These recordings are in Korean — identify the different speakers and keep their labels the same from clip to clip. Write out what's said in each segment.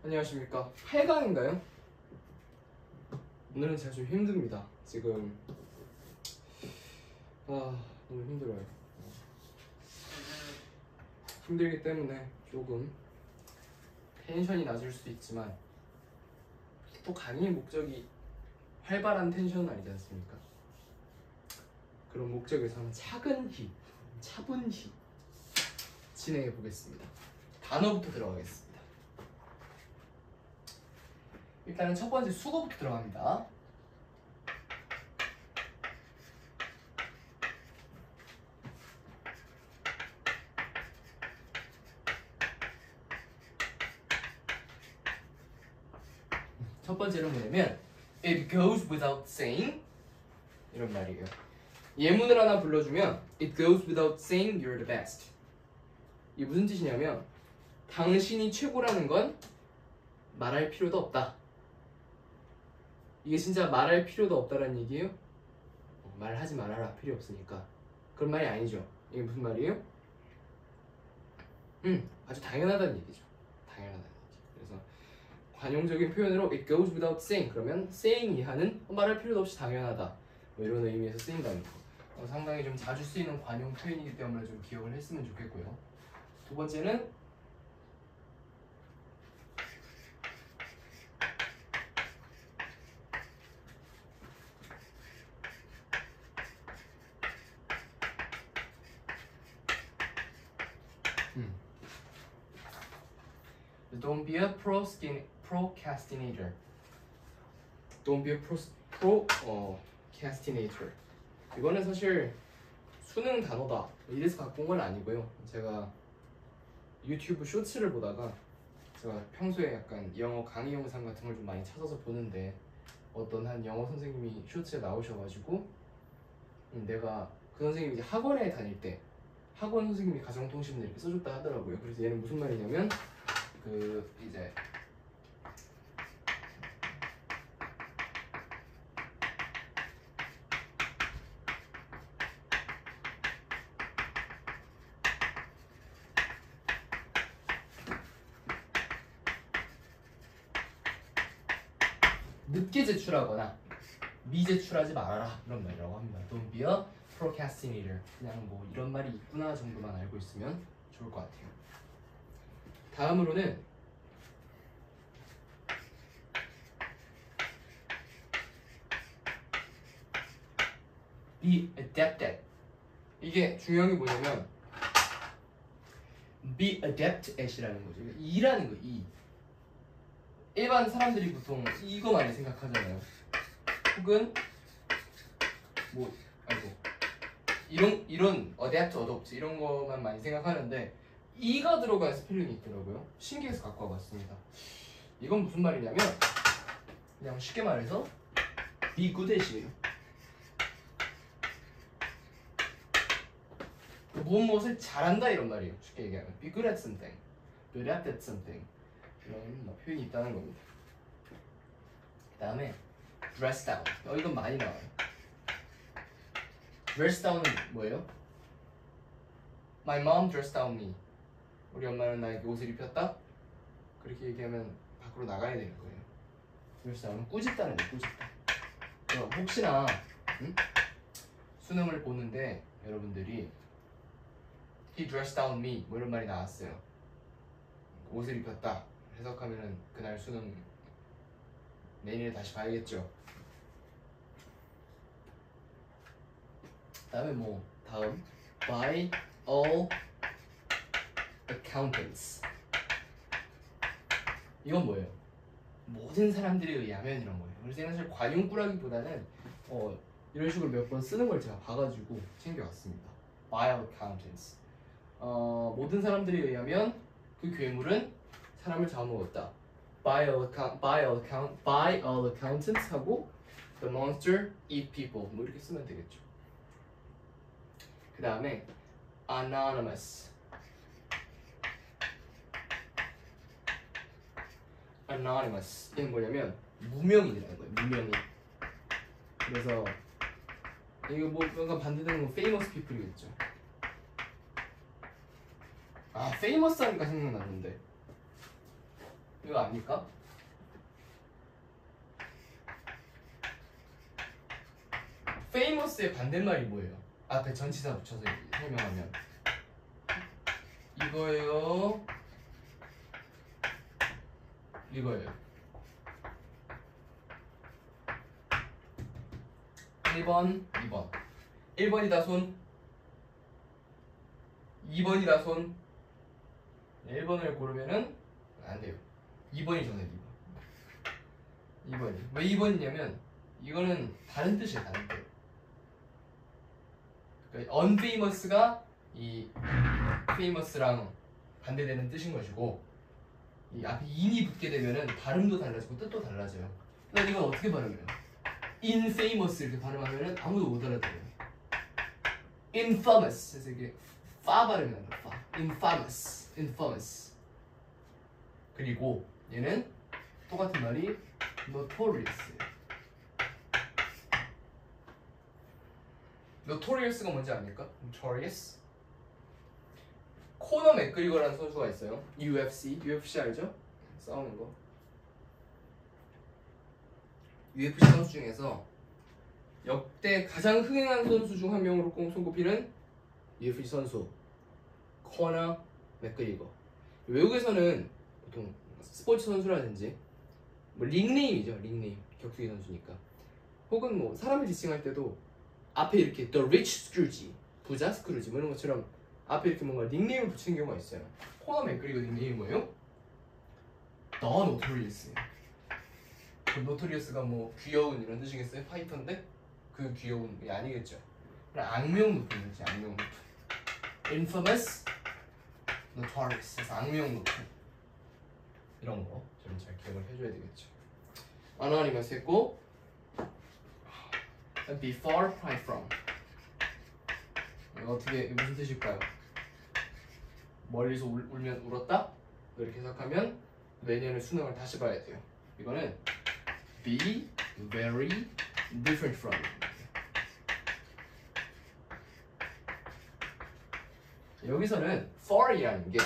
Speaker 1: 안녕하십니까. 8강인가요? 오늘은 제가 좀 힘듭니다. 지금 너무 힘들어요. 힘들기 때문에 조금 텐션이 낮을 수도 있지만 또 강의의 목적이 활발한 텐션은 아니지 않습니까? 그런 목적에서 한번 차분히 진행해 보겠습니다. 단어부터 들어가겠습니다. 일단은 첫 번째 수거부터 들어갑니다. 첫 번째는 뭐냐면 It goes without saying 이런 말이에요. 예문을 하나 불러주면 It goes without saying you're the best. 이게 무슨 뜻이냐면 당신이 최고라는 건 말할 필요도 없다. 이게 진짜 말할 필요도 없다라는 얘기예요? 말하지 말아라. 필요 없으니까. 그런 말이 아니죠. 이게 무슨 말이에요? 아주 당연하다는 얘기죠. 당연하다는 얘기. 그래서 관용적인 표현으로 It goes without saying 그러면 saying 이하는 말할 필요도 없이 당연하다 뭐 이런 의미에서 쓰인다는 거. 상당히 좀 자주 쓰이는 관용 표현이기 때문에 좀 기억을 했으면 좋겠고요. 두 번째는 Don't be a procrastinator. Don't be a procrastinator. 이거는 사실 수능 단어다 이래서 갖고 온 건 아니고요. 제가 유튜브 쇼츠를 보다가 제가 평소에 약간 영어 강의 영상 같은 걸 좀 많이 찾아서 보는데 어떤 한 영어 선생님이 쇼츠에 나오셔가지고 내가 그 선생님이 이제 학원에 다닐 때 학원 선생님이 가정통신을 이렇게 써줬다 하더라고요. 그래서 얘는 무슨 말이냐면 이제 늦게 제출하거나 미제출하지 말아라 이런 말이라고 합니다. Don't be a procrastinator. 그냥 뭐 이런 말이 있구나 정도만 알고 있으면 좋을 것 같아요. 다음으로는 be adept at. 이게 중요한 게 뭐냐면 be adept at이라는 거죠. 이라는 거, 이. 일반 사람들이 보통 이거 많이 생각하잖아요. 혹은 뭐 이런 adapt, adopt 이런 거만 많이 생각하는데 이가 들어간 스펠링이 있더라고요. 신기해서 갖고 와봤습니다. 이건 무슨 말이냐면 그냥 쉽게 말해서 be good at이에요. 무엇을 잘한다 이런 말이에요. 쉽게 얘기하면 be good at something, be adept at something 이런 표현이 있다는 겁니다. 그 다음에 dress down. 이건 많이 나와요. dress down은 뭐예요? My mom dressed down me. 우리 엄마는 나에게 옷을 입혔다? 그렇게 얘기하면 밖으로 나가야 되는 거예요. dress down은 꾸짖다는 거예요. 꾸짖다. 혹시나 수능을 보는데 여러분들이 He dressed down me 뭐 이런 말이 나왔어요. 옷을 입혔다 해석하면은 그날 수능 내년에 다시 봐야겠죠. 다음 by all accountants. 이건 뭐예요? 모든 사람들에 의하면 이런 거예요. 그래서 얘는 사실 관용구라기보다는 이런 식으로 몇 번 쓰는 걸 제가 봐가지고 챙겨왔습니다. by all accountants. 모든 사람들에 의하면 그 괴물은 사람을 잡아먹었다. by all accountants 하고 the monster eat people 뭐 이렇게 쓰면 되겠죠. 그 다음에 anonymous. 이건 뭐냐면 무명인이라는 거예요. 무명인. 그래서 이거 뭐 약간 반대되는 건 famous people이겠죠. famous 하니까 생각났는데 이거 압니까? famous의 반대말이 뭐예요? 앞에 전치사 붙여서 설명하면 이거예요. 이거예요. 1번, 2번. 1번이다 손. 2번이다 손. 1번을 고르면은 안 돼요. 2번이 정답. 2번. 2번이. 왜 2번이냐면 이거는 다른 뜻이에요. 다른 뜻. 그러니까 unfamous가 이 famous랑 반대되는 뜻인 것이고 이 앞에 in이 붙게 되면은 발음도 달라지고 뜻도 달라져요. 그러니까 이건 어떻게 발음해요? infamous 이렇게 발음하면은 아무도 못 알아들어요. infamous 그래서 이게 파 발음이 나요. 파. infamous, infamous. 그리고 얘는 똑같은 말이 notorious예요. notorious가 뭔지 압니까? notorious. 코너 맥그리거라는 선수가 있어요. UFC 알죠? 싸우는 거. UFC 선수 중에서 역대 가장 흥행한 선수 중 한 명으로 손꼽히는 UFC 선수 코너 맥그리거. 외국에서는 보통 스포츠 선수라든지 뭐 닉네임이죠. 닉네임. 격투기 선수니까. 혹은 뭐 사람을 지칭할 때도 앞에 이렇게 The Rich Scrooge, 부자 스크루지 뭐 이런 것처럼 앞에 이렇게 뭔가 닉네임을 붙이는 경우가 있어요. 코너 맥그리거 닉네임이 뭐예요? The Notorious예요. 그 노토리어스가 뭐 귀여운 이런 뜻이겠어요? 파이터인데 그 귀여운이 아니겠죠. 악명 높은 거지. 악명 높은. Infamous, notorious. 그래서 악명 높은 이런 거 좀 잘 기억을 해줘야 되겠죠. anonymous 했고 be far cry from. 어떻게 무슨 뜻일까요? 멀리서 울면 울었다? 이렇게 해석하면 내년에 수능을 다시 봐야 돼요. 이거는 be very different from. 여기서는 far이라는 게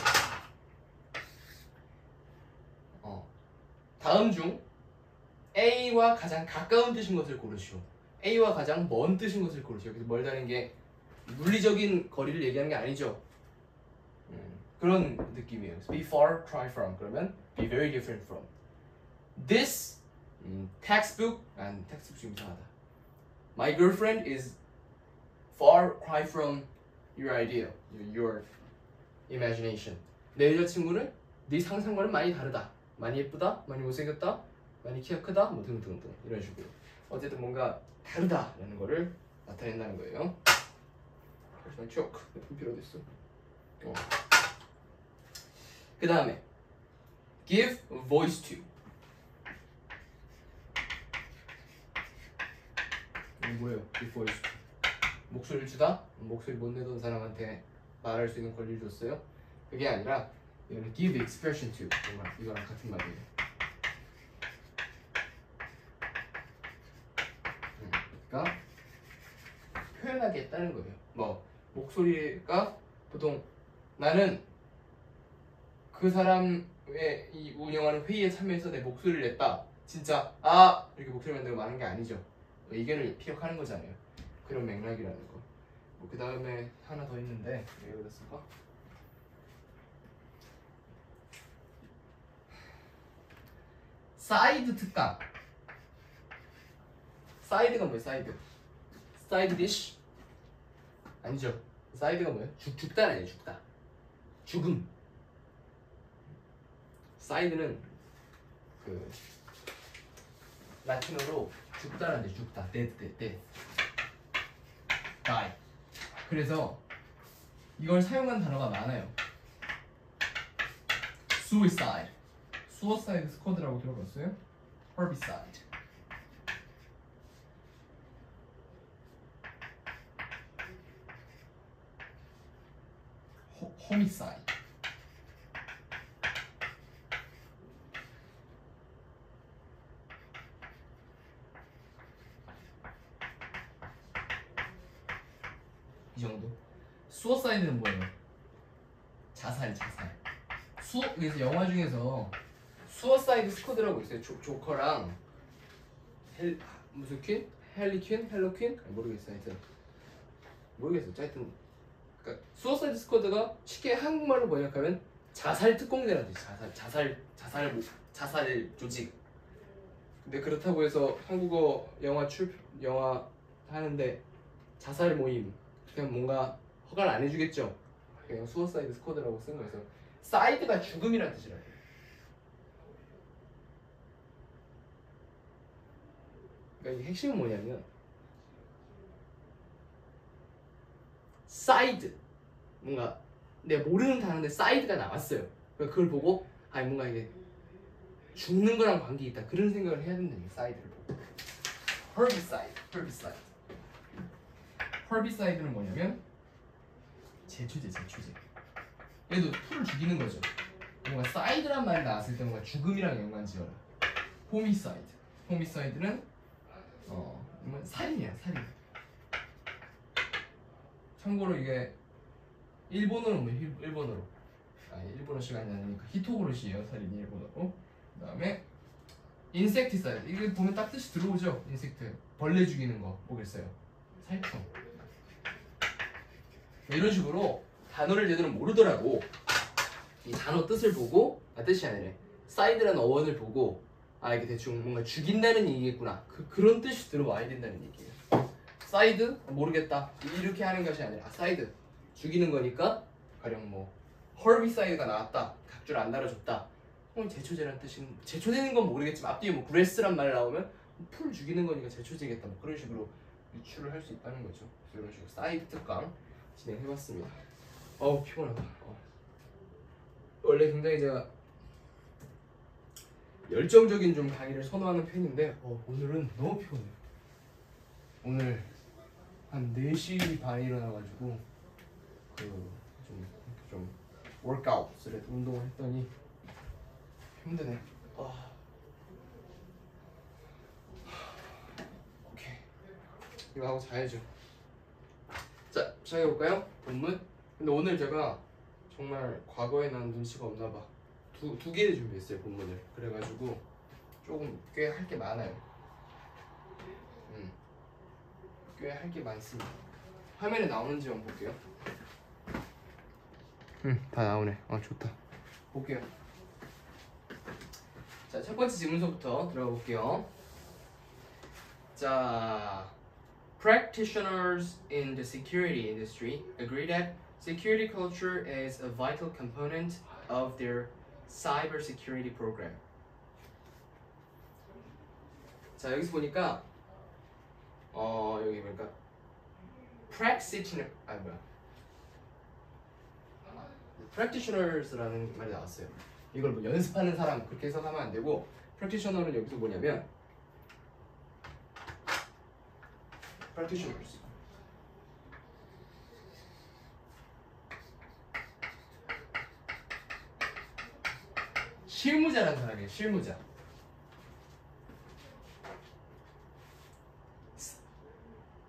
Speaker 1: 다음 중 A와 가장 가까운 뜻인 것을 고르시오. A와 가장 먼 뜻인 것을 고르시오. 여기서 멀다는 게 물리적인 거리를 얘기하는 게 아니죠. 그런 느낌이에요. Be far, cry from. 그러면 be very different from. This textbook, textbook 좀 이상하다. My girlfriend is far cry from your idea, your imagination. 내 여자친구는 네 상상과는 많이 다르다. 많이 예쁘다, 많이 못생겼다, 많이 키가 크다, 뭐 등등등 이런 식으로. 어쨌든 뭔가 다르다라는 거를 나타낸다는 거예요. 잠시만 초크 몇 분 필요됐어. 그 다음에 give voice to. 이게 뭐예요? give voice to. 목소리를 주다? 목소리 못 내던 사람한테 말할 수 있는 권리를 줬어요? 그게 아니라 이거는 give expression to. 이거랑 같은 말이에요. 그러니까 표현하겠다는 거예요. 뭐 목소리가 보통 나는 그 사람의 이 운영하는 회의에 참여해서 내 목소리를 냈다. 진짜 이렇게 목소리만 내고 마는 게 아니죠. 의견을 피력하는 거잖아요. 그런 맥락이라는 거. 뭐 그 다음에 하나 더 있는데 왜 그랬을까? 사이드 특강. 사이드가 뭐예요? 사이드 디쉬? 아니죠. 사이드가 뭐예요? 죽다는 아니에요. 죽다. 죽음. 사이드는 그 라틴어로 죽다라는 데 죽다. death. die. 그래서 이걸 사용한 단어가 많아요. suicide. 수어사이드 스쿼드라고 들어봤어요? herbicide. homicide. 이 정도. 수어사이드는 뭐예요? 자살. 그래서 영화 중에서 수어사이드 스쿼드라고 있어요. 조커랑 무슨 퀸? 헬리퀸? 헬로퀸? 모르겠어요. 하여튼 모르겠어요. 하여튼 그러니까 수어사이드 스쿼드가 쉽게 한국말로 번역하면 자살 특공대라는 뜻이 자살 조직. 근데 그렇다고 해서 한국어 영화 하는데 자살 모임 그냥 뭔가 허가를 안 해주겠죠. 그냥 수어사이드 스쿼드라고 쓴 거여서 사이드가 죽음이라는 뜻이라고. 그러니까 이 핵심은 뭐냐면 사이드 뭔가 내가 모르는 단어인데 사이드가 나왔어요. 그러니까 그걸 보고 아 뭔가 이게 죽는 거랑 관계 있다 그런 생각을 해야 된다는 게 사이드를 보고. herbicid는 뭐냐면 제초제. 얘도 풀을 죽이는 거죠. 뭔가 사이드란 말이 나왔을 때 뭔가 죽음이랑 연관지어라. homicide는 살인이야, 살인. 참고로 이게 일본어로 일본어로 일본어 시간이 아니니까 히토그로시예요. 살인이 일본어로. 그 다음에 인섹티사이드. 이게 보면 딱 뜻이 들어오죠. 인섹트 벌레 죽이는 거 뭐겠어요? 살충. 이런 식으로 단어를 제대로 모르더라도 이 단어 뜻을 보고 뜻이 아니래. 사이드라는 어원을 보고 이게 대충 뭔가 죽인다는 얘기겠구나. 그런 뜻이 들어와야 된다는 얘기예요. 사이드 모르겠다 이렇게 하는 것이 아니라 사이드 죽이는 거니까 가령 뭐 herbicide가 나왔다. 각줄 안 달아줬다. 제초제라는 뜻인 제초제는 건 모르겠지만 앞뒤에 뭐 grass란 말 나오면 풀 죽이는 거니까 제초제겠다. 뭐 그런 식으로 유추를 할 수 있다는 거죠. 그래서 이런 식으로 사이드 특강 진행해봤습니다. 피곤하다. 원래 굉장히 제가 열정적인 좀 강의를 선호하는 편인데 오늘은 너무 피곤해요. 오늘 한 4시 반에 일어나가지고 좀 워크아웃을 운동을 했더니 힘드네. 오케이 이거 하고 자야죠. 자 시작해볼까요? 본문. 근데 오늘 제가 정말 과거에 난 눈치가 없나봐. 두 개를 준비했어요 본문을. 그래가지고 조금 꽤 할 게 많아요. 꽤 할 게 많습니다. 화면에 나오는지 한번 볼게요. 다 나오네. 좋다. 볼게요. 자, 첫 번째 질문서부터 들어가 볼게요. 자, practitioners in the security industry agree that security culture is a vital component of their cybersecurity program. 자, 여기서 보니까 여기 보니까 practitioners라는 말이 나왔어요. 이걸 뭐 연습하는 사람 그렇게 해석하면 안 되고 practitioner는 여기서 뭐냐면 practitioners 실무자라는 사람이에요. 실무자.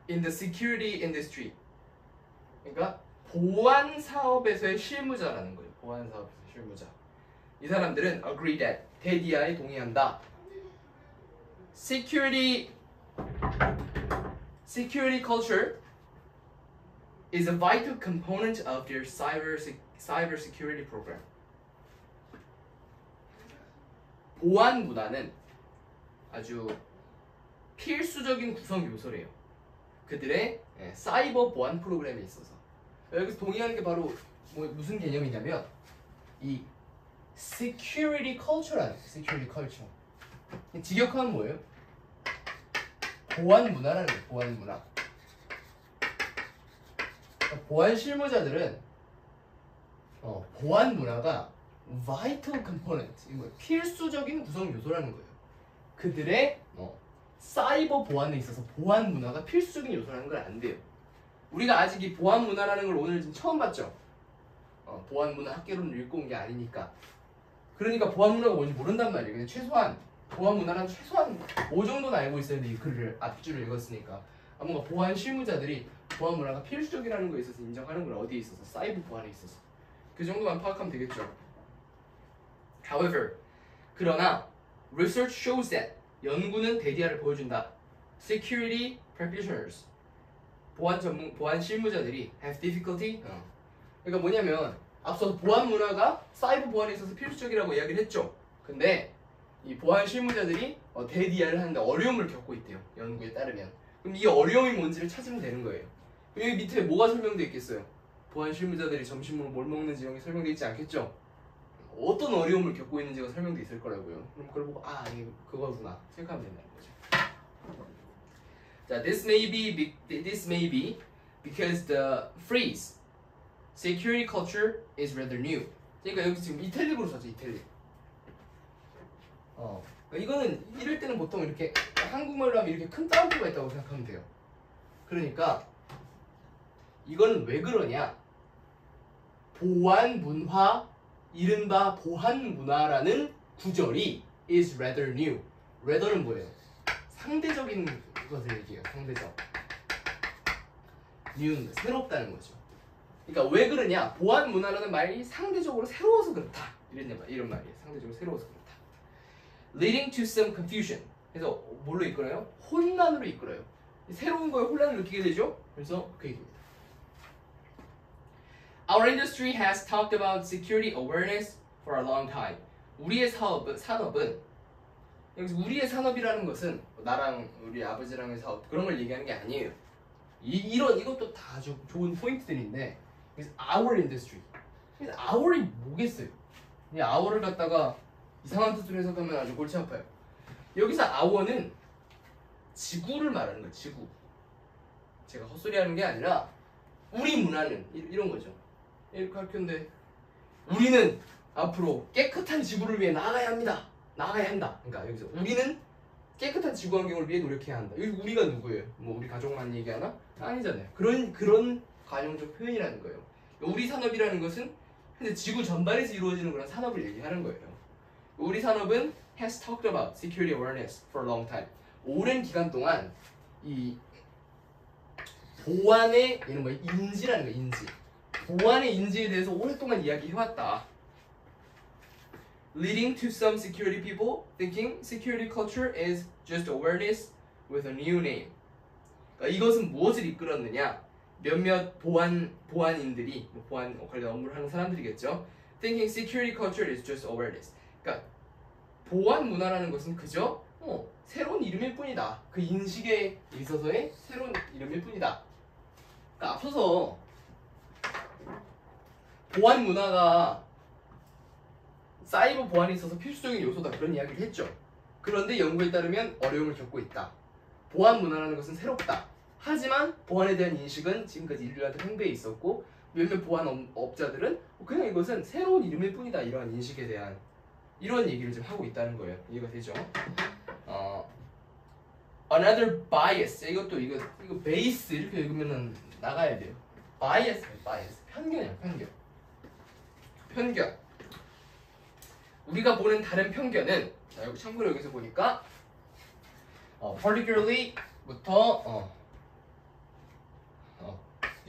Speaker 1: In the security industry. 그러니까 보안 사업에서의 실무자라는 거예요. 보안 사업에서 실무자. 이 사람들은 agree that 대디아에 동의한다. Security culture is a vital component of their cybersecurity program. 보안 문화는 아주 필수적인 구성 요소래요. 그들의 사이버 보안 프로그램에 있어서. 여기서 동의하는 게 바로 무슨 개념이냐면 이 security culture라는 거예요. security culture. 직역하면 뭐예요? 보안 문화라는 거예요. 보안 문화. 보안 실무자들은 보안 문화가 vital component, 필수적인 구성 요소라는 거예요. 그들의 사이버 보안에 있어서 보안 문화가 필수적인 요소라는 걸 안 돼요. 우리가 아직 이 보안 문화라는 걸 오늘 지금 처음 봤죠? 보안 문화 학계론을 읽고 온 게 아니니까. 그러니까 보안 문화가 뭔지 모른단 말이에요. 근데 최소한 보안 문화는 최소한 5 정도는 알고 있어야 돼. 이 글을 앞줄을 읽었으니까. 뭔가 보안 실무자들이 보안 문화가 필수적이라는 거에 있어서 인정하는 건 어디에 있어서? 사이버 보안에 있어서. 그 정도만 파악하면 되겠죠. However, 그러나 research shows that 연구는 대디아를 보여준다. Security practitioners 보안 실무자들이 have difficulty. 그러니까 뭐냐면 앞서 보안 문화가 사이버 보안에 있어서 필수적이라고 이야기를 했죠. 근데 이 보안 실무자들이 대디아를 하는데 어려움을 겪고 있대요. 연구에 따르면. 그럼 이 어려움이 뭔지를 찾으면 되는 거예요. 여기 밑에 뭐가 설명되어 있겠어요? 보안 실무자들이 점심으로 뭘 먹는지 이런 게 설명되어 있지 않겠죠? 어떤 어려움을 겪고 있는지가 설명되어 있을 거라고요. 그럼 그걸 보고 이게 그거구나 생각하면 된다는 거죠. 자, this may be because the phrase security culture is rather new. 그러니까 여기 지금 이탈릭으로 썼죠, 이탈릭. 이거는 이럴 때는 보통 이렇게 한국말로 하면 이렇게 큰 따옴표가 있다고 생각하면 돼요. 그러니까 이거는 왜 그러냐? 보안 문화, 이른바 보안 문화라는 구절이 is rather new. rather는 뭐예요? 상대적인 것을 얘기해요. 상대적. new는 새롭다는 거죠. 그러니까 왜 그러냐? 보안 문화라는 말이 상대적으로 새로워서 그렇다. 이런 말이에요. 상대적으로 새로워서 그렇다. leading to some confusion. 그래서 뭘로 이끌어요? 혼란으로 이끌어요. 새로운 거에 혼란을 느끼게 되죠. 그래서 그 얘기입니다. Our industry has talked about security awareness for a long time. 우리의 산업은 여기서 우리의 산업이라는 것은 나랑 우리 아버지랑의 사업 그런 걸 얘기하는 게 아니에요. 이것도 다 아주 좋은 포인트들인데 그래서 our industry. 그래서 our이 뭐겠어요? 이 our을 갖다가 이상한 뜻으로 해석하면 아주 골치 아파요. 여기서 our는 지구를 말하는 거예요. 지구. 제가 헛소리하는 게 아니라 우리 문화는 이런 거죠. 이렇게 가르쳤는데 우리는 앞으로 깨끗한 지구를 위해 나아가야 합니다. 나아가야 한다. 그러니까 여기서 우리는 깨끗한 지구 환경을 위해 노력해야 한다. 여기 우리가 누구예요? 뭐 우리 가족만 얘기하나? 아니잖아요. 그런 관용적 표현이라는 거예요. 우리 산업이라는 것은 현재 지구 전반에서 이루어지는 그런 산업을 얘기하는 거예요. 우리 산업은 has talked about security awareness for a long time. 오랜 기간 동안 이 보안의 이런 거 인지라는 거 인지. 보안의 인지에 대해서 오랫동안 이야기해왔다. Leading to some security people thinking security culture is just awareness with a new name. 그러니까 이것은 무엇을 이끌었느냐? 몇몇 보안인들이 보안 관련 업무를 하는 사람들이겠죠. Thinking security culture is just awareness. 그러니까 보안 문화라는 것은 그저 새로운 이름일 뿐이다. 그 인식에 있어서의 새로운 이름일 뿐이다. 그러니까 앞서서 보안 문화가 사이버 보안에 있어서 필수적인 요소다 그런 이야기를 했죠. 그런데 연구에 따르면 어려움을 겪고 있다. 보안 문화라는 것은 새롭다. 하지만 보안에 대한 인식은 지금까지 인류한테 횡배해 있었고 몇몇 보안 업자들은 그냥 이것은 새로운 이름일 뿐이다. 이러한 인식에 대한 이런 얘기를 지금 하고 있다는 거예요. 이해가 되죠? Another bias. 이거 base 이렇게 읽으면은 나가야 돼요. bias. 편견이야, 편견. 우리가 보는 다른 편견은 자, 여기 참고로 여기서 보니까 particularly부터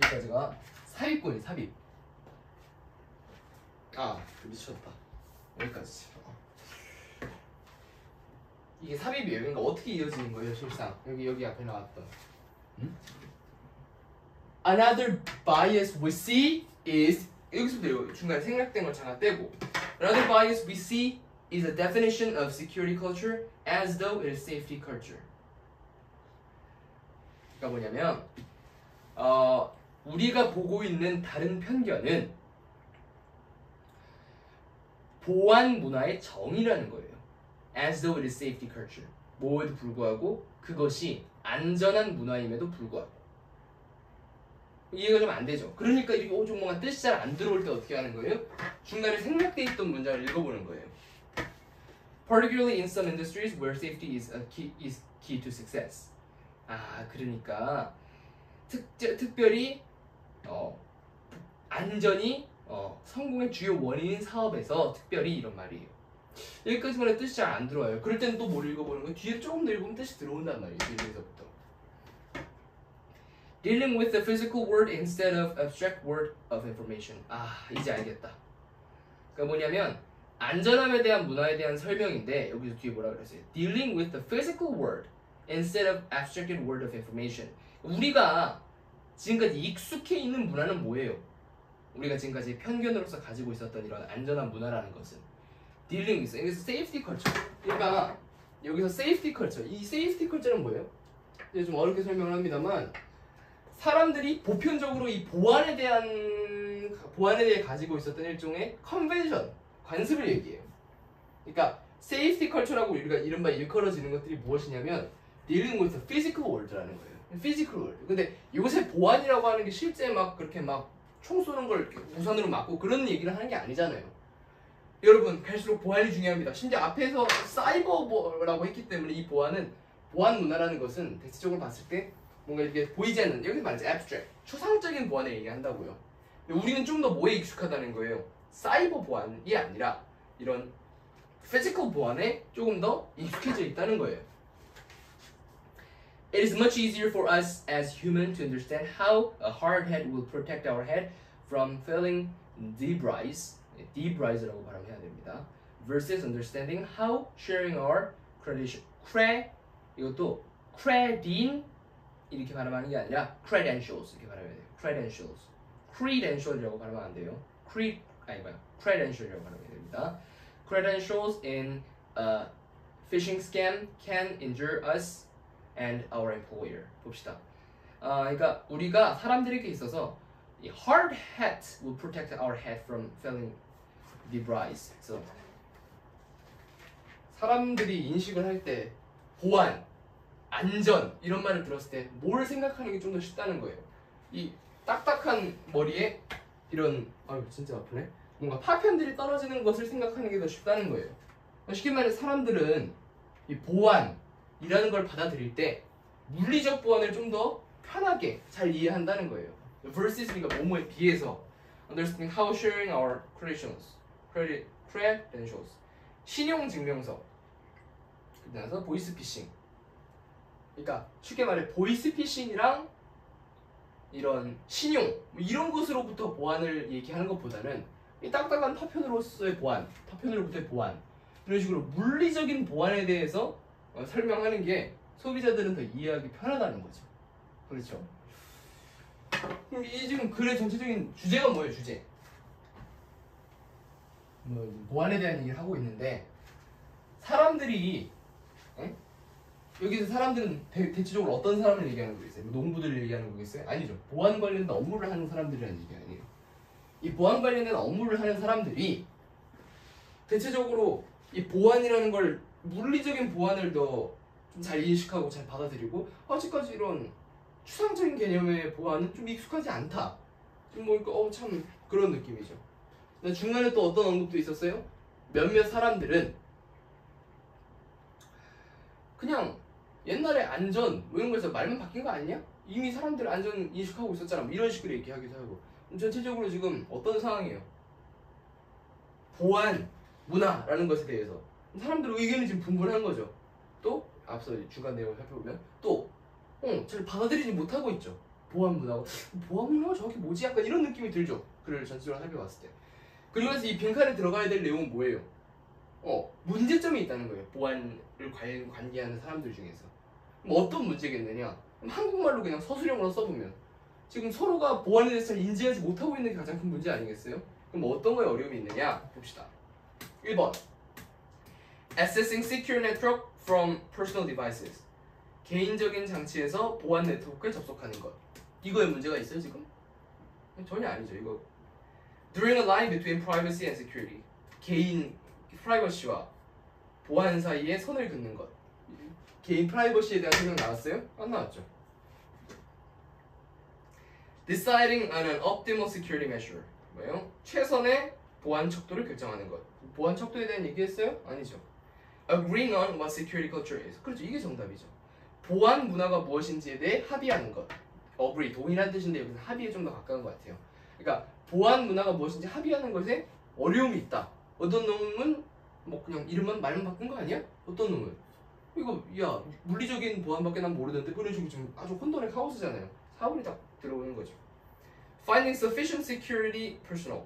Speaker 1: 여기까지가 삽입권이 삽입. 미쳤다. 여기까지. 이게 삽입이에요. 그러니까 어떻게 이어지는 거예요, 실상? 여기 앞에 나왔던. Another bias we see is 여기서부터 중간에 생략된 걸 잠깐 떼고. Another bias we see is a definition of security culture as though it is safety culture. 그러니까 뭐냐면 우리가 보고 있는 다른 편견은 보안 문화의 정의라는 거예요. As though it is safety culture. 뭐에도 불구하고 그것이 안전한 문화임에도 불구하고. 이해가 좀 안 되죠. 그러니까 이렇게 좀 뭔가 뜻이 잘 안 들어올 때 어떻게 하는 거예요? 중간에 생략돼 있던 문장을 읽어보는 거예요. Particularly in some industries where safety is key to success. 그러니까 특별히 안전이 성공의 주요 원인인 사업에서 특별히 이런 말이에요. 여기까지만 해도 뜻이 잘 안 들어와요. 그럴 때는 또 뭘 읽어보는 거예요? 뒤에 조금 더 읽으면 뜻이 들어온단 말이에요. 뒤에서부터. Dealing with the physical world instead of abstract world of information. 이제 알겠다. 그러니까 뭐냐면 안전함에 대한 문화에 대한 설명인데 여기서 뒤에 뭐라 그랬어요? Dealing with the physical world instead of abstracted world of information. 우리가 지금까지 익숙해 있는 문화는 뭐예요? 우리가 지금까지 편견으로서 가지고 있었던 이런 안전한 문화라는 것은 Dealing with, 여기서 safety culture. 그러니까 여기서 safety culture. 이 safety culture는 뭐예요? 이제 좀 어렵게 설명을 합니다만 사람들이 보편적으로 이 보안에 대해 가지고 있었던 일종의 컨벤션, 관습을 얘기해요. 그러니까 safety culture라고 우리가 이른바 일컬어지는 것들이 무엇이냐면 dealing with the physical world라는 거예요. physical world. 근데 요새 보안이라고 하는 게 실제 막 그렇게 막 총 쏘는 걸 이렇게 우산으로 맞고 그런 얘기를 하는 게 아니잖아요. 여러분 갈수록 보안이 중요합니다. 심지어 앞에서 사이버라고 했기 때문에 이 보안 문화라는 것은 대체적으로 봤을 때 뭔가 이렇게 보이지 않는, 여기 말하지 abstract, 추상적인 보안을 얘기한다고요. 근데 우리는 좀 더 뭐에 익숙하다는 거예요? 사이버 보안이 아니라 이런 physical 보안에 조금 더 익숙해져 있다는 거예요. It is much easier for us as humans to understand how a hard head will protect our head from feeling debris, debrise라고 발음해야 됩니다. versus understanding how sharing our 이것도 credin 이렇게 발음하는 게 아니라 credentials 이렇게 발음해야 돼요. credentials이라고 발음하면 안 돼요. credential이라고 발음해야 됩니다. Credentials in a phishing scam can injure us and our employer. 봅시다. 그러니까 우리가 사람들에게 있어서 이 hard hat will protect our head from feeling debris. 그래서 사람들이 인식을 할 때 보안, 안전 이런 말을 들었을 때 뭘 생각하는 게 좀 더 쉽다는 거예요. 이 딱딱한 머리에 이런 아유 진짜 아프네. 뭔가 파편들이 떨어지는 것을 생각하는 게 더 쉽다는 거예요. 쉽게 말해 사람들은 이 보안이라는 걸 받아들일 때 물리적 보안을 좀 더 편하게 잘 이해한다는 거예요. versus니까 뭐뭐에 비해서 understanding how sharing our credentials, 신용 증명서, 그다음에 보이스 피싱. 그러니까 쉽게 말해 보이스 피싱이랑 이런 신용 뭐 이런 것으로부터 보안을 얘기하는 것보다는 이 딱딱한 파편으로부터의 보안 이런 식으로 물리적인 보안에 대해서 설명하는 게 소비자들은 더 이해하기 편하다는 거죠. 그렇죠? 그럼 이 지금 글의 전체적인 주제가 뭐예요? 주제. 보안에 대한 얘기를 하고 있는데 사람들이 여기서 사람들은 대체적으로 어떤 사람을 얘기하는 거겠어요? 농부들을 얘기하는 거겠어요? 아니죠. 보안 관련된 업무를 하는 사람들이라는 얘기 아니에요. 이 보안 관련된 업무를 하는 사람들이 대체적으로 이 보안이라는 걸 물리적인 보안을 더 좀 잘 인식하고 잘 받아들이고 아직까지 이런 추상적인 개념의 보안은 좀 익숙하지 않다. 좀 뭐니까 참 그런 느낌이죠. 근데 중간에 또 어떤 언급도 있었어요? 몇몇 사람들은 그냥 옛날에 안전 뭐 이런 거에서 말만 바뀐 거 아니냐? 이미 사람들 안전 인식하고 있었잖아. 뭐 이런 식으로 얘기하기도 하고. 전체적으로 지금 어떤 상황이에요? 보안, 문화라는 것에 대해서 사람들 의견이 지금 분분한 거죠. 또 앞서 중간 내용을 살펴보면 또 잘 받아들이지 못하고 있죠. 보안 문화가 보안 문화가 정확히 뭐지? 약간 이런 느낌이 들죠. 글을 전체적으로 살펴봤을 때. 그러면서 이 빈칸에 들어가야 될 내용은 뭐예요? 문제점이 있다는 거예요. 보안을 관계하는 사람들 중에서. 그럼 어떤 문제겠느냐? 한국말로 그냥 서술형으로 써보면 지금 서로가 보안에 대해서 잘 인지하지 못하고 있는 게 가장 큰 문제 아니겠어요? 그럼 어떤 거에 어려움이 있느냐? 봅시다. 1번 Accessing secure network from personal devices. 개인적인 장치에서 보안 네트워크에 접속하는 것. 이거에 문제가 있어요 지금? 전혀 아니죠. 이거 Drawing a line between privacy and security. 개인 프라이버시와 보안 사이에 선을 긋는 것. 개인 프라이버시에 대한 설명 나왔어요? 안 나왔죠. Deciding on an optimal security measure. 뭐예요? 최선의 보안 척도를 결정하는 것. 보안 척도에 대한 얘기했어요? 아니죠. Agreeing on what security culture is. 그렇죠. 이게 정답이죠. 보안 문화가 무엇인지에 대해 합의하는 것. Agree, 동일한 뜻인데 여기서 합의에 좀 더 가까운 것 같아요. 그러니까 보안 문화가 무엇인지 합의하는 것에 어려움이 있다. 어떤 놈은 뭐 그냥 이름만 말만 바꾼 거 아니야? 어떤 놈은 이거 야 물리적인 보안밖에 난 모르는데 그런 식으로 지금 아주 혼돈의 카오스잖아요. 사물이 딱 들어오는 거죠. Finding sufficient security personnel.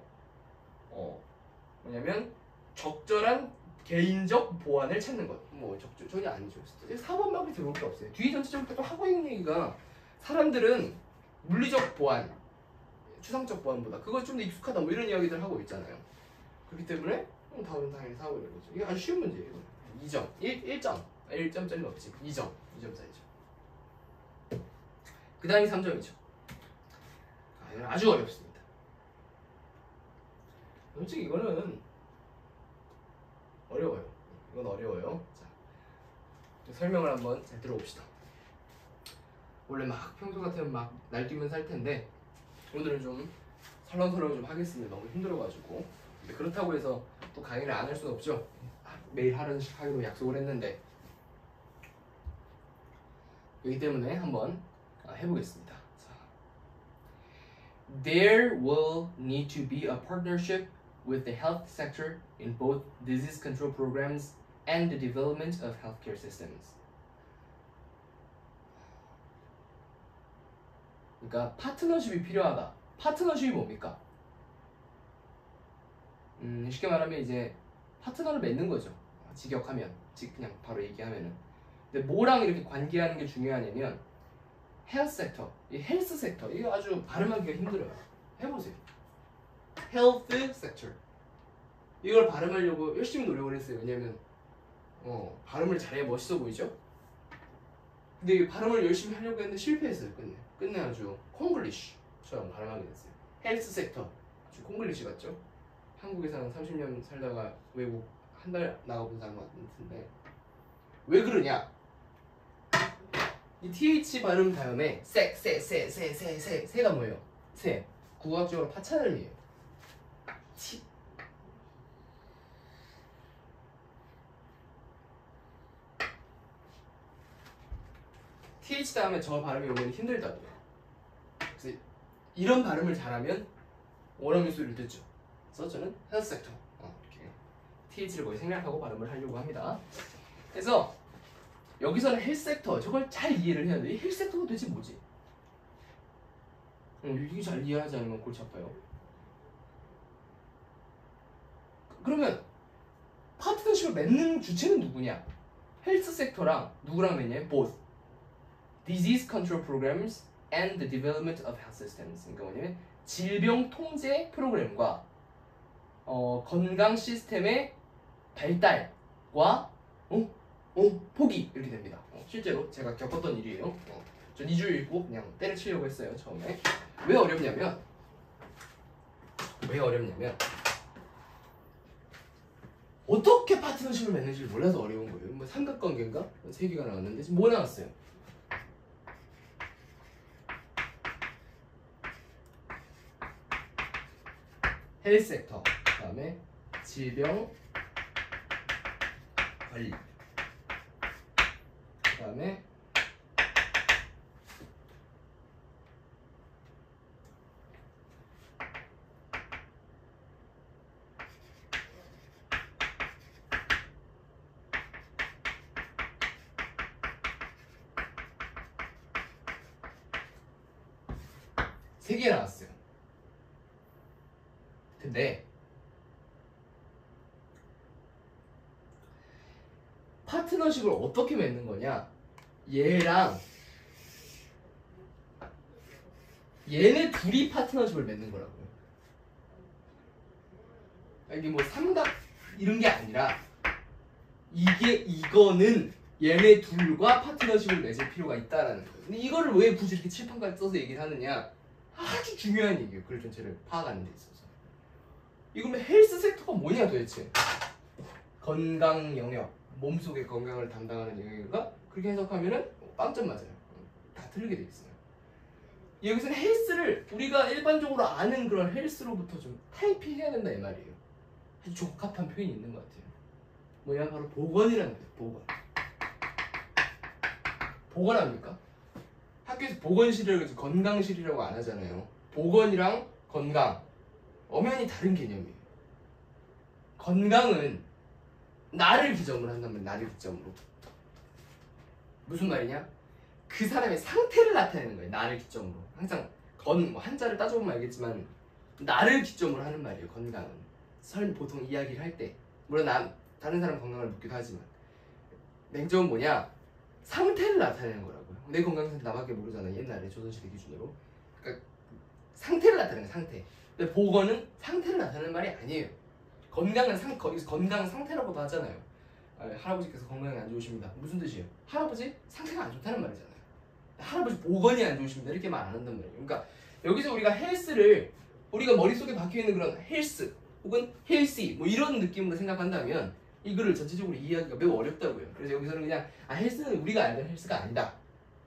Speaker 1: 뭐냐면 적절한 개인적 보안을 찾는 것. 뭐 전혀 아니죠. 4번밖에 들어올 게 없어요. 뒤에 전체적으로 또 하고 있는 얘기가 사람들은 물리적 보안, 추상적 보안보다 그거 좀 더 익숙하다 뭐 이런 이야기들 하고 있잖아요. 그렇기 때문에 다음은 당연히 4번인 거죠. 이게 아주 쉬운 문제예요. 2점, 1점짜리 없지. 2점짜리죠. 그 다음이 3점이죠. 이건 아주 어렵습니다. 솔직히 이거는 어려워요. 이건 어려워요. 자, 설명을 한번 잘 들어봅시다. 원래 막 평소 같으면 막 날뛰면 살 텐데 오늘은 좀 설렁설렁 좀 하겠습니다. 너무 힘들어가지고. 근데 그렇다고 해서 또 강의를 안 할 수는 없죠. 매일 하기로 약속을 했는데 그렇기 때문에 한번 해보겠습니다. 자. There will need to be a partnership with the health sector in both disease control programs and the development of healthcare systems. 그러니까 파트너십이 필요하다. 파트너십이 뭡니까? 쉽게 말하면 이제 파트너를 맺는 거죠. 직역하면, 그냥 바로 얘기하면은. 근데 뭐랑 이렇게 관계하는 게 중요하냐면 헬스 섹터, 이 헬스 섹터 이거 아주 발음하기가 힘들어요. 해보세요. 헬스 섹터 이걸 발음하려고 열심히 노력을 했어요. 왜냐면 발음을 잘해야 멋있어 보이죠? 근데 이 발음을 열심히 하려고 했는데 실패했어요. 끝내 아주 콩글리쉬처럼 발음하게 됐어요. 헬스 섹터 아주 콩글리쉬 같죠? 한국에서 한 30년 살다가 외국 한 달 나가본 사람 같은데 왜 그러냐? 이 TH 발음 다음에 세가 뭐예요? 세. 국어학적으로 파찬음이에요. TH 다음에 저 발음이 오면 힘들다고요. 그래서 이런 발음을 잘하면 원어민 소리를 듣죠. 그래서 저는 헬스 섹터 이렇게 TH를 거의 생략하고 발음을 하려고 합니다. 그래서 여기서는 헬스 섹터 저걸 잘 이해를 해야 돼. 이 헬스 섹터가 도대체 뭐지? 이게 잘 이해하지 않으면 골치 아파요. 그러면 파트너십을 맺는 주체는 누구냐? 헬스 섹터랑 누구랑 맺냐? both disease control programs and the development of health systems. 그러니까 뭐냐면 질병 통제 프로그램과 건강 시스템의 발달과 포기 이렇게 됩니다. 실제로 제가 겪었던 일이에요. 전 2주 읽고 그냥 때려치려고 했어요. 처음에. 왜 어렵냐면 어떻게 파트너십을 맺는지를 몰라서 어려운 거예요. 뭐 삼각관계인가? 3개가 나왔는데 지금 뭐 나왔어요? 헬스 섹터, 그 다음에 질병 관리, 그 다음에 세 개 나왔어요. 근데 파트너십을 어떻게 맺는 거냐? 얘랑 얘네 둘이 파트너십을 맺는 거라고요. 이게 뭐 삼각 이런 게 아니라 이거는 얘네 둘과 파트너십을 맺을 필요가 있다라는 거예요. 근데 이거를 왜 굳이 이렇게 칠판까지 써서 얘기를 하느냐? 아주 중요한 얘기예요. 글 전체를 파악하는 데 있어서. 이거면 헬스 섹터가 뭐냐 도대체? 건강 영역, 몸속의 건강을 담당하는 영역인가? 그렇게 해석하면은 빵점 맞아요. 다 틀리게 돼 있어요. 여기서는 헬스를 우리가 일반적으로 아는 그런 헬스로부터 좀 타이핑해야 된다 이 말이에요. 아주 적합한 표현이 있는 것 같아요. 뭐냐? 바로 보건이라는 거예요. 보건. 보건합니까? 학교에서 보건실이라고 건강실이라고 안 하잖아요. 보건이랑 건강 엄연히 다른 개념이에요. 건강은 나를 기점으로 한다면 나를 기점으로 무슨 말이냐? 그 사람의 상태를 나타내는 거예요. 나를 기점으로. 항상 뭐 한자를 따져보면 알겠지만 나를 기점으로 하는 말이에요. 건강은 보통 이야기를 할 때 물론 다른 사람 건강을 묻기도 하지만 맹점은 뭐냐? 상태를 나타내는 거라고요. 내 건강 상태 나밖에 모르잖아요. 옛날에 조선시대 기준으로. 그러니까 상태를 나타내는 상태. 근데 보건은 상태를 나타내는 말이 아니에요. 건강은 거기서 건강 상태라고도 하잖아요. 할아버지께서 건강이 안 좋으십니다. 무슨 뜻이에요? 할아버지 상태가 안 좋다는 말이잖아요. 할아버지 보건이 안 좋으십니다. 이렇게 말 안 한단 말이에요. 그러니까 여기서 우리가 헬스를 우리가 머릿속에 박혀있는 그런 헬스 혹은 헬시 뭐 이런 느낌으로 생각한다면 이거를 전체적으로 이해하기가 매우 어렵다고요. 그래서 여기서는 그냥 헬스는 우리가 알던 헬스가 아니다.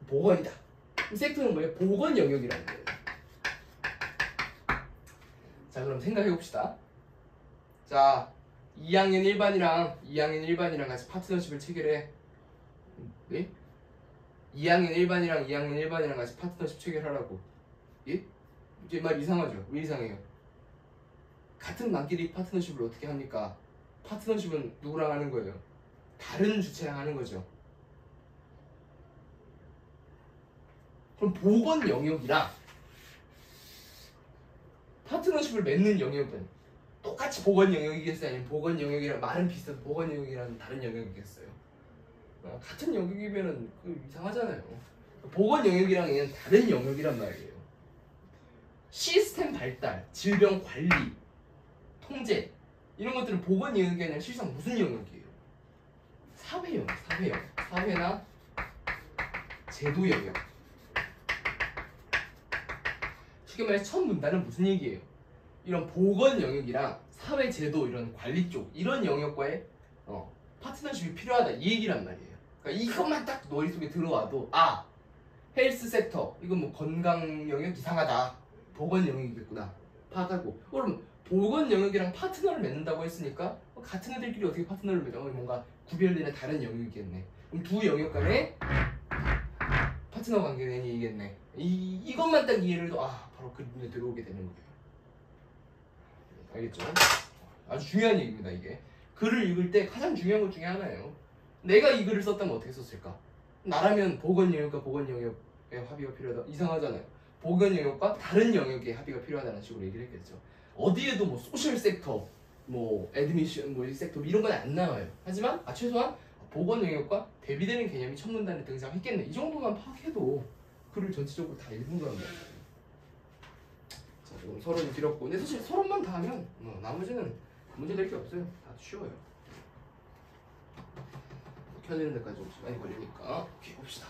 Speaker 1: 보건이다. 섹터는 뭐예요? 보건 영역이라는 거예요. 자, 그럼 생각해 봅시다. 자, 2학년 1반이랑 같이 파트너십을 체결해. 네? 2학년 1반이랑 같이 파트너십 체결하라고. 예? 이제 말 이상하죠? 왜 이상해요? 같은 반끼리 파트너십을 어떻게 합니까? 파트너십은 누구랑 하는 거예요? 다른 주체랑 하는 거죠. 그럼 보건 영역이랑 파트너십을 맺는 영역은 똑같이 보건 영역이겠어요? 아니면 보건 영역이랑 말은 비슷해서 보건 영역이랑 다른 영역이겠어요? 같은 영역이면은 이상하잖아요. 보건 영역이랑 얘는 다른 영역이란 말이에요. 시스템 발달, 질병 관리, 통제 이런 것들은 보건 영역이 아니라 실상 무슨 영역이에요? 사회 영역, 사회나 제도 영역. 쉽게 말해서 첫 문단은 무슨 얘기예요? 이런 보건 영역이랑 사회 제도 이런 관리 쪽 이런 영역과의 파트너십이 필요하다 이 얘기란 말이에요. 그러니까 이것만 딱 머릿속에 들어와도 헬스 섹터 이건 뭐 건강 영역 이상하다 보건 영역이겠구나 파악하고 그럼 보건 영역이랑 파트너를 맺는다고 했으니까 같은 애들끼리 어떻게 파트너를 맺어? 뭔가 구별되는 다른 영역이겠네. 그럼 두 영역 간에 파트너 관계는 이겠네. 이것만 딱 이해를 해도 바로 그 눈에 들어오게 되는 거예요. 알겠죠? 아주 중요한 얘기입니다. 이게 글을 읽을 때 가장 중요한 것 중에 하나예요. 내가 이 글을 썼다면 어떻게 썼을까? 나라면 보건 영역과 보건 영역의 합의가 필요하다. 이상하잖아요. 보건 영역과 다른 영역의 합의가 필요하다는 식으로 얘기를 했겠죠. 어디에도 뭐 소셜 섹터, 뭐 애드미션, 뭐 이 섹터 이런 건 안 나와요. 하지만 최소한 보건 영역과 대비되는 개념이 첫 문단에 등장했겠네. 이 정도만 파악해도 글을 전체적으로 다 읽은 거란 말이에요. 자, 조금 서론이 길었고, 근데 사실 서론만 다 하면 나머지는 문제될 게 없어요. 다 쉬워요. 켜지는 데까지 좀 시간이 걸리니까 오케이 봅시다.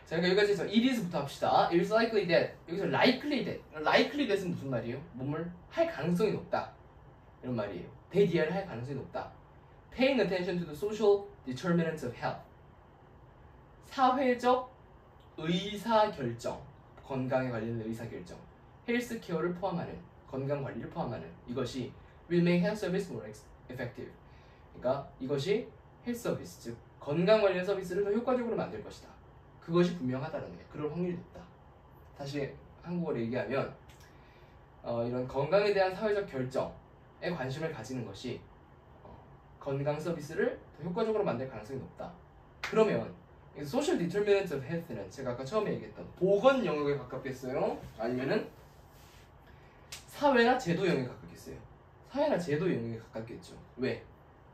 Speaker 1: 자, 그러니까 여기까지 해서 it is부터 합시다. It's likely that. 여기서 likely that은 무슨 말이에요? 뭐뭘 할 가능성이 높다 이런 말이에요. 대디아를 할 가능성이 높다. Paying attention to the social determinants of health. 사회적 의사결정, 건강에 관련된 의사결정, 헬스케어를 포함하는, 건강관리를 포함하는 이것이 will make health service more effective. 그러니까 이것이 헬스 서비스, 즉 건강 관련 서비스를 더 효과적으로 만들 것이다. 그것이 분명하다는 거예요. 그럴 확률이 높다. 다시 한국어로 얘기하면 이런 건강에 대한 사회적 결정에 관심을 가지는 것이 건강 서비스를 더 효과적으로 만들 가능성이 높다. 그러면 social determinants of health는 제가 아까 처음에 얘기했던 보건 영역에 가깝겠어요? 아니면은 사회나 제도 영역에 가깝겠어요? 사회나 제도 영역에 가깝겠죠. 왜?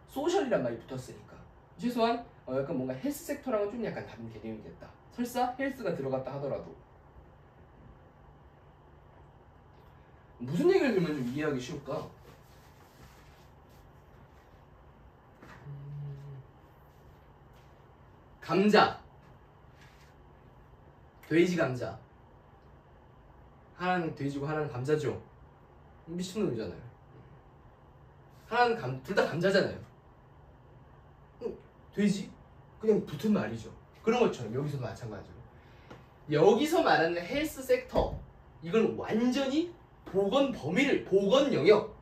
Speaker 1: 소셜이란 말이 붙었으니까. 최소한 약간 뭔가 헬스 섹터랑은 좀 약간 다른 개념이겠다. 설사 헬스가 들어갔다 하더라도 무슨 얘기를 들으면 좀 이해하기 쉬울까? 감자, 돼지 감자. 하나는 돼지고 하나는 감자죠. 미친놈이잖아요. 하나는 둘 다 감자잖아요. 돼지? 그냥 붙은 말이죠. 그런 것처럼 여기서도 마찬가지로 여기서 말하는 헬스 섹터 이건 완전히 보건 영역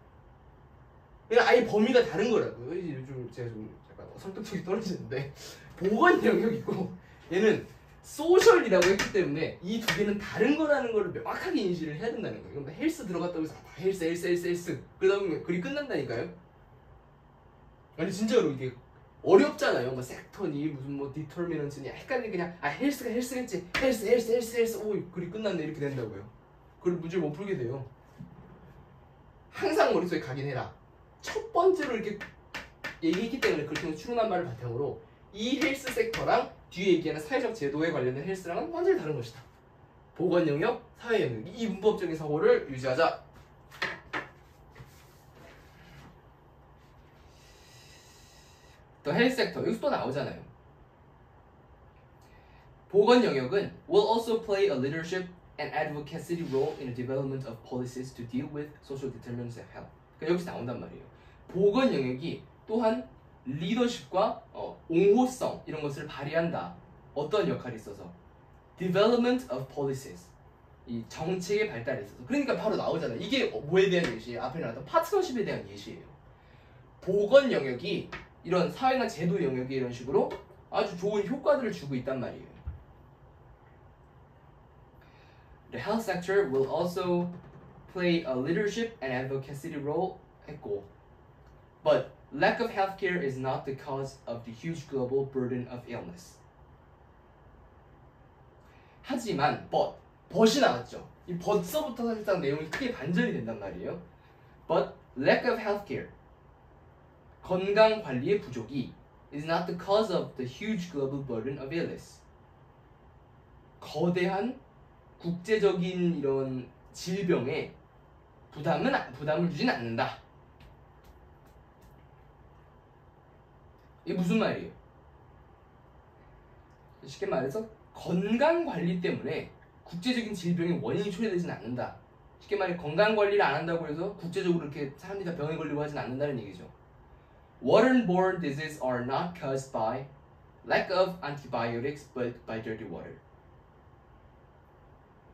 Speaker 1: 그냥 아예 범위가 다른 거라고요. 요즘 제가 좀 약간 설득력이 떨어지는데 보건 영역이고 얘는 소셜이라고 했기 때문에 이 두 개는 다른 거라는 걸 명확하게 인식을 해야 된다는 거예요. 그럼 헬스 들어갔다고 해서 헬스 그러다 보면 글이 끝난다니까요. 아니 진짜로 이게 어렵잖아요. 뭐 섹터니 무슨 뭐 디터미넌트니 헷갈리게 그냥 헬스가 헬스겠지 헬스 오 글이 끝났네 이렇게 된다고요. 그걸 문제를 못 풀게 돼요. 항상 머릿속에 각인해라. 첫 번째로 이렇게 얘기했기 때문에 그렇게 통해서 추론한 말을 바탕으로 이 헬스 섹터랑 뒤에 얘기하는 사회적 제도에 관련된 헬스랑은 완전히 다른 것이다. 보건 영역, 사회 영역 이 문법적인 사고를 유지하자. 또 헬스 섹터 여기서 또 나오잖아요. 보건 영역은 will also play a leadership and advocacy role in the development of policies to deal with social determinants of health. 그러니까 여기서 나온단 말이에요. 보건 영역이 또한 리더십과 옹호성 이런 것을 발휘한다. 어떤 역할이 있어서? Development of policies. 이 정책의 발달에 있어서. 그러니까 바로 나오잖아요. 이게 뭐에 대한 예시예요? 앞에 나왔던 파트너십에 대한 예시예요. 보건 영역이 이런 사회나 제도 영역에 이런 식으로 아주 좋은 효과들을 주고 있단 말이에요. The health sector will also play a leadership and advocacy role 했고, but lack of healthcare is not the cause of the huge global burden of illness. 하지만 but이 나왔죠. 이 but서부터 사실상 내용이 크게 반전이 된단 말이에요. But lack of healthcare, 건강 관리의 부족이 is not the cause of the huge global burden of illness. 거대한 국제적인 이런 질병에 부담을 주진 않는다. 이게 무슨 말이에요? 쉽게 말해서 건강 관리 때문에 국제적인 질병의 원인이 초래되진 않는다. 쉽게 말해 건강 관리를 안 한다고 해서 국제적으로 이렇게 사람들이 다 병에 걸리고 하진 않는다는 얘기죠. Waterborne diseases are not caused by lack of antibiotics but by dirty water.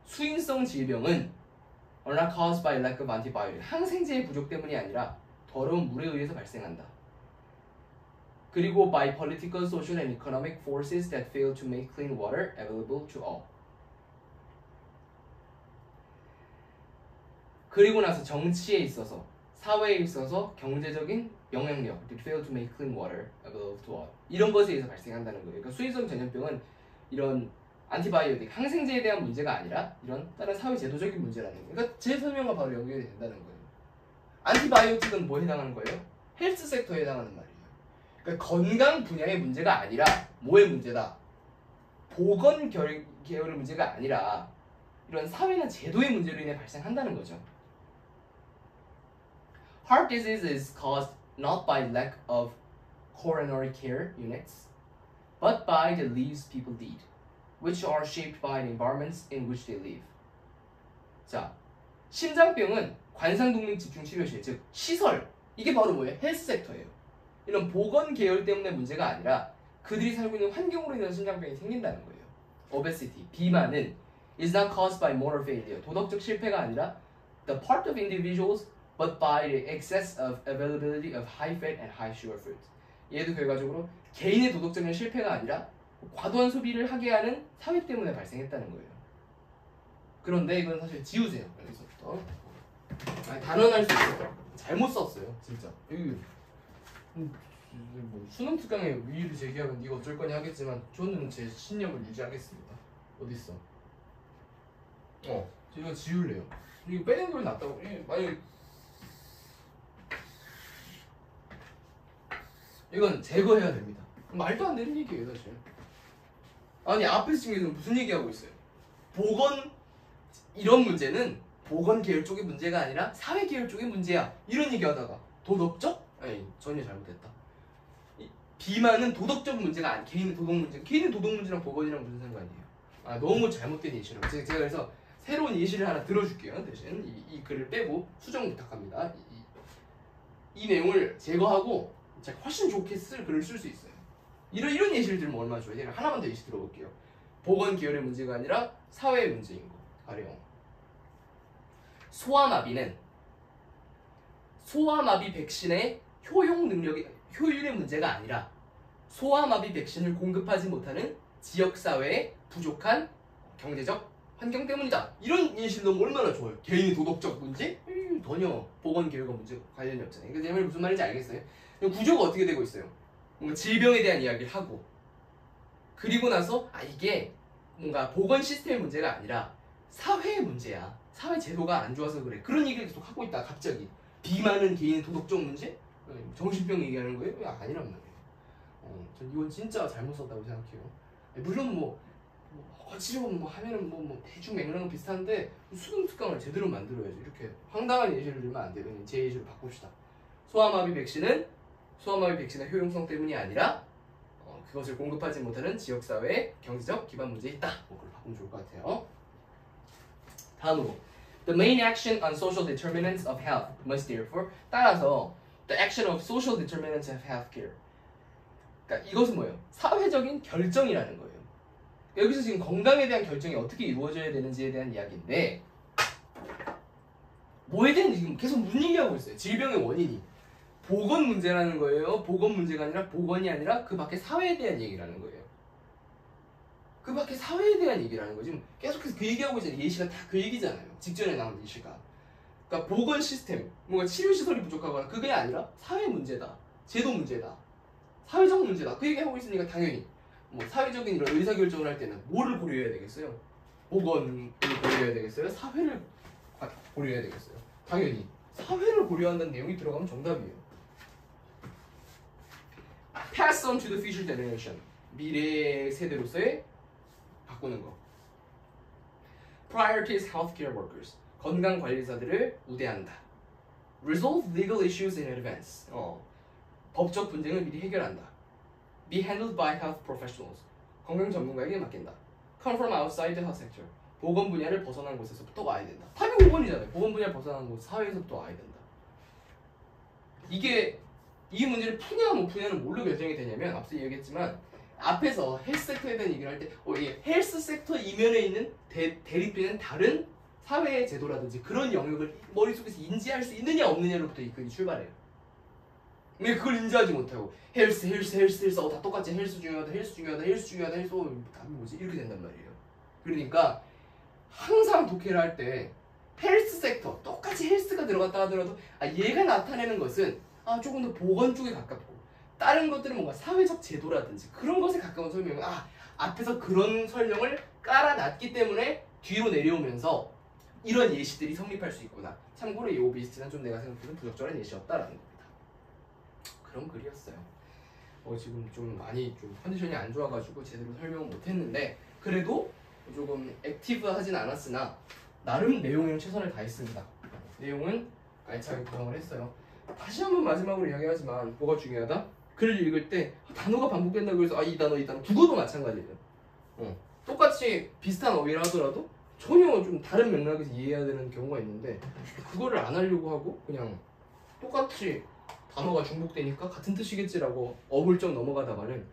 Speaker 1: 수인성 질병은 are not caused by lack of antibiotics. 항생제의 부족 때문이 아니라 더러운 물에 의해서 발생한다. 그리고 by political, social, and economic forces that fail to make clean water available to all. 그리고 나서 정치에 있어서, 사회에 있어서 경제적인 영향력, that fail to make clean water available to all. 이런 것에 의해서 발생한다는 거예요. 그러니까 수인성 전염병은 이런 안티바이오틱, 항생제에 대한 문제가 아니라 이런 다른 사회 제도적인 문제라는 거예요. 그러니까 제 설명과 바로 연결이 된다는 거예요. 안티바이오틱은 뭐에 해당하는 거예요? 헬스 섹터에 해당하는 말이에요. 그러니까 건강 분야의 문제가 아니라 뭐의 문제다? 보건 계열의 문제가 아니라 이런 사회나 제도의 문제로 인해 발생한다는 거죠. Heart disease is caused not by lack of coronary care units, but by the lives people lead, which are shaped by the environments in which they live. 자, 심장병은 관상독립집중치료실, 즉 시설, 이게 바로 뭐예요? 헬스 섹터예요. 이런 보건 계열 때문에 문제가 아니라 그들이 살고 있는 환경으로 인해서 심장병이 생긴다는 거예요. Obesity, 비만은 is not caused by moral failure, 도덕적 실패가 아니라 the part of individuals, but by the excess of availability of high fat and high sugar foods. 얘도 결과적으로 개인의 도덕적인 실패가 아니라 과도한 소비를 하게 하는 사회 때문에 발생했다는 거예요. 그런데 이건 사실 지우세요. 여기서부터. 단언할 수 있어요. 잘못 썼어요. 진짜. 뭐 수능 특강에 위의를 제기하면 이거 어쩔 거냐 하겠지만 저는 제 신념을 유지하겠습니다. 어딨어? 이거 지울래요. 이거 빼는 걸 낫다고. 만약 이건 제거해야 됩니다. 말도 안 되는 얘기예요, 사실. 아니 앞에 지금 무슨 얘기하고 있어요? 보건 이런 문제는 보건 계열 쪽의 문제가 아니라 사회 계열 쪽의 문제야. 이런 얘기하다가 도덕적? 아니 전혀 잘못됐다. 비만은 도덕적 문제가 아니 개인의 도덕 문제. 개인의 도덕 문제랑 보건이랑 무슨 상관이에요? 너무 잘못된 예시로. 제가 그래서 새로운 예시를 하나 들어줄게요. 대신 이 글을 빼고 수정 부탁합니다. 이 내용을 제거하고 제가 훨씬 좋게 쓸 글을 쓸 수 있어요. 이런 예시를 들면 얼마나 좋아요. 제가 하나만 더 예시 들어볼게요. 보건 계열의 문제가 아니라 사회의 문제인 거. 가령 소아마비는 소아마비 백신의 효율의 문제가 아니라 소아마비 백신을 공급하지 못하는 지역사회의 부족한 경제적 환경 때문이다. 이런 예시를 넣으면 얼마나 좋아요. 개인의 도덕적 문제? 전혀 보건계열과 문제 관련이 없잖아요. 그러니까 제 말이 무슨 말인지 알겠어요? 구조가 어떻게 되고 있어요? 뭔가 질병에 대한 이야기를 하고 그리고 나서 이게 뭔가 보건 시스템의 문제가 아니라 사회의 문제야. 사회 제도가 안 좋아서 그래. 그런 얘기를 계속 하고 있다 갑자기 비많은 개인의 도덕적 문제? 정신병 얘기하는 거예요? 아니란 말이에요. 전 이건 진짜 잘못 썼다고 생각해요. 물론 뭐 거치려고 뭐 하면은 뭐 대충 맥락은 비슷한데 수능 특강을 제대로 만들어야지. 이렇게 황당한 예시를 들면 안 돼요. 제 예시를 바꿉시다. 소아마비 백신의 효용성 때문이 아니라 그것을 공급하지 못하는 지역사회의 경제적 기반 문제에 있다. 그걸 바꾸면 좋을 것 같아요. 다음으로 The main action on social determinants of health must therefore 따라서 the action of social determinants of healthcare 그러니까 이것은 뭐예요? 사회적인 결정이라는 거예요. 여기서 지금 건강에 대한 결정이 어떻게 이루어져야 되는지에 대한 이야기인데 뭐에 대한 지금 계속 무슨 얘기하고 있어요? 질병의 원인이 보건 문제라는 거예요. 보건 문제가 아니라 보건이 아니라 그 밖에 사회에 대한 얘기라는 거예요. 그 밖에 사회에 대한 얘기라는 거지. 지금 계속해서 그 얘기하고 있잖아요. 예시가 다 그 얘기잖아요. 직전에 나온 예시가. 그러니까 보건 시스템, 뭔가 치료 시설이 부족하거나 그게 아니라 사회 문제다, 제도 문제다, 사회적 문제다. 그 얘기하고 있으니까 당연히 뭐 사회적인 이런 의사 결정을 할 때는 뭐를 고려해야 되겠어요? 보건을 고려해야 되겠어요? 사회를 고려해야 되겠어요? 당연히 사회를 고려한다는 내용이 들어가면 정답이에요. Pass on to the future generation. 미래 세대로서의 바꾸는 거. Prioritize healthcare workers. 건강 관리사들을 우대한다. Resolve legal issues in advance. 법적 분쟁을 미리 해결한다. Be handled by health professionals. 건강 전문가에게 맡긴다. Come from outside the health sector. 보건 분야를 벗어난 곳에서부터 와야 된다. 답이 5번이잖아요. 보건 분야를 벗어난 곳, 사회에서부터 와야 된다. 이 문제를 푸냐 못 푸냐는 뭘로 결정이 되냐면 앞서 얘기했지만 앞에서 헬스 섹터에 대한 얘기를 할 때 이 헬스 섹터 이면에 있는 대립되는 다른 사회의 제도라든지 그런 영역을 머릿속에서 인지할 수 있느냐 없느냐로부터 이 글이 출발해요. 근데 그걸 인지하지 못하고 헬스 다 똑같이 헬스 중요하다 답이 뭐지? 이렇게 된단 말이에요. 그러니까 항상 독해를 할 때 헬스 섹터 똑같이 헬스가 들어갔다 하더라도 얘가 나타내는 것은 조금 더 보건 쪽에 가깝고 다른 것들은 뭔가 사회적 제도라든지 그런 것에 가까운 설명은 앞에서 그런 설명을 깔아놨기 때문에 뒤로 내려오면서 이런 예시들이 성립할 수 있구나. 참고로 이 오비스트는 좀 내가 생각해도 부적절한 예시였다라는 겁니다. 그런 글이었어요. 지금 좀 많이 좀 컨디션이 안 좋아가지고 제대로 설명을 못했는데 그래도 조금 액티브하진 않았으나 나름 내용에는 최선을 다했습니다. 내용은 알차게 구성을 했어요. 다시 한번 마지막으로 이야기하지만 뭐가 중요하다? 글을 읽을 때 단어가 반복된다고 그래서 이 단어 국어도 마찬가지예요. 똑같이 비슷한 어휘를 하더라도 전혀 좀 다른 맥락에서 이해해야 되는 경우가 있는데 그거를 안 하려고 하고 그냥 똑같이 단어가 중복되니까 같은 뜻이겠지라고 어물쩍 넘어가다가는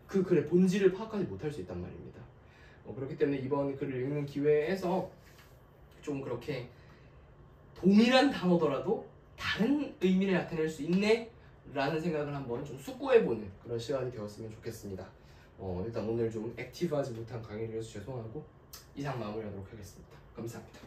Speaker 1: 그 글의 본질을 파악하지 못할 수 있단 말입니다. 그렇기 때문에 이번 글을 읽는 기회에서 좀 그렇게 동일한 단어더라도 다른 의미를 나타낼 수 있네 라는 생각을 한번 좀 숙고해보는 그런 시간이 되었으면 좋겠습니다. 일단 오늘 좀 액티브하지 못한 강의를 해서 죄송하고 이상 마무리하도록 하겠습니다. 감사합니다.